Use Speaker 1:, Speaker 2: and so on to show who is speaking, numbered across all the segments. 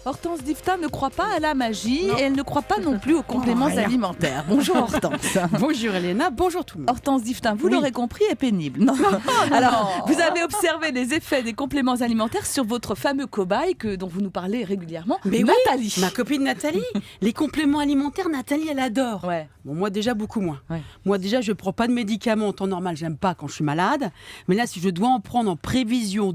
Speaker 1: Hortense Difta ne croit pas à la magie et elle ne croit pas non plus aux compléments alimentaires. Bonjour Hortense.
Speaker 2: Bonjour Elena, bonjour tout le monde.
Speaker 1: Hortense Difta, vous l'aurez compris, est pénible. Non. Alors, vous avez observé les effets des compléments alimentaires sur votre fameux cobaye dont vous nous parlez régulièrement,
Speaker 2: Mais
Speaker 1: Nathalie.
Speaker 2: Oui, ma copine Nathalie. Les compléments alimentaires, Nathalie, elle adore.
Speaker 1: Ouais.
Speaker 2: Bon, moi déjà beaucoup moins.
Speaker 1: Ouais.
Speaker 2: Moi déjà, je prends pas de médicaments en temps normal, j'aime pas quand je suis malade. Mais là, si je dois en prendre en prévision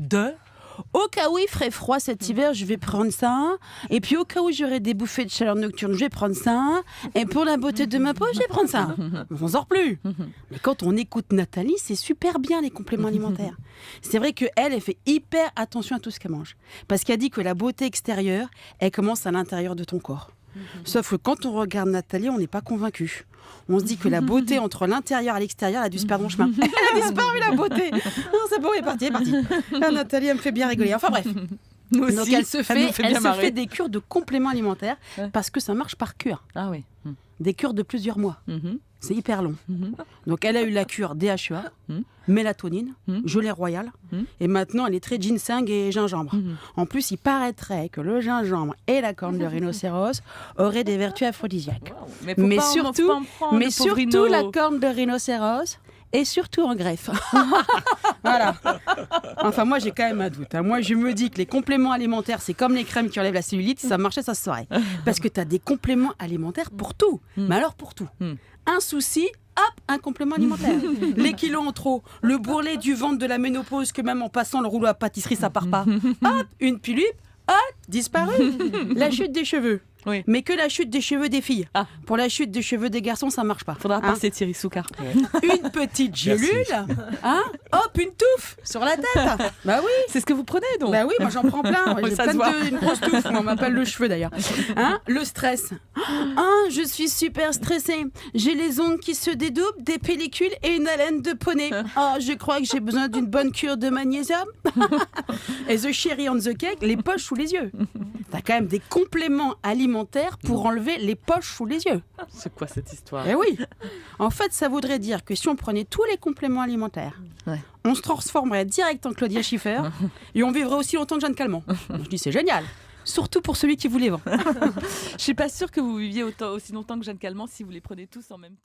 Speaker 2: au cas où il ferait froid cet hiver, je vais prendre ça. Et puis au cas où j'aurai des bouffées de chaleur nocturne, je vais prendre ça. Et pour la beauté de ma peau, je vais prendre ça. On s'en sort plus. Mais quand on écoute Nathalie, c'est super bien les compléments alimentaires. C'est vrai qu'elle fait hyper attention à tout ce qu'elle mange. Parce qu'elle dit que la beauté extérieure, elle commence à l'intérieur de ton corps. Sauf que quand on regarde Nathalie, on n'est pas convaincu. On se dit que la beauté entre l'intérieur et l'extérieur elle a dû se perdre en chemin. Elle a disparu la beauté. Non, c'est bon, elle est partie. Ah, Nathalie, elle me fait bien rigoler. Enfin bref.
Speaker 1: Nous aussi,
Speaker 2: donc elle se
Speaker 1: fait
Speaker 2: fait des cures de compléments alimentaires parce que ça marche par cure.
Speaker 1: Ah oui.
Speaker 2: Des cures de plusieurs mois. C'est hyper long. Donc elle a eu la cure DHEA, mélatonine, gelée royale, et maintenant elle est très ginseng et gingembre. En plus, il paraîtrait que le gingembre et la corne de rhinocéros auraient des vertus aphrodisiaques.
Speaker 1: Wow.
Speaker 2: Mais surtout la corne de rhinocéros et surtout en greffe. Voilà. Enfin, moi, j'ai quand même un doute. Moi, je me dis que les compléments alimentaires, c'est comme les crèmes qui enlèvent la cellulite. Si ça marchait, ça se saurait. Parce que tu as des compléments alimentaires pour tout. Mais alors, pour tout. Un souci, hop, un complément alimentaire. Les kilos en trop, le bourrelet du ventre de la ménopause, que même en passant le rouleau à pâtisserie, ça part pas. Hop, une pilule, hop, disparu. La chute des cheveux.
Speaker 1: Oui.
Speaker 2: Mais que la chute des cheveux des filles. Pour la chute des cheveux des garçons, ça marche pas.
Speaker 1: Faudra passer Thierry Soukar.
Speaker 2: Une petite gélule, hop, une touffe sur la tête. Bah oui.
Speaker 1: C'est ce que vous prenez donc.
Speaker 2: Bah oui, moi j'en prends plein. J'ai
Speaker 1: Ça se voit.
Speaker 2: une grosse touffe. Moi, on m'appelle le cheveu d'ailleurs. Le stress. Je suis super stressée. J'ai les ongles qui se dédoublent, des pellicules et une haleine de poney. Je crois que j'ai besoin d'une bonne cure de magnésium. Et the cherry on the cake, les poches sous les yeux. T'as quand même des compléments alimentaires pour enlever les poches sous les yeux.
Speaker 1: C'est quoi cette histoire?
Speaker 2: Eh oui. En fait, ça voudrait dire que si on prenait tous les compléments alimentaires, on se transformerait direct en Claudia Schiffer et on vivrait aussi longtemps que Jeanne Calment. Je dis c'est génial. Surtout pour celui qui vous les vend.
Speaker 1: Je suis pas sûre que vous viviez aussi longtemps que Jeanne Calment si vous les prenez tous en même temps.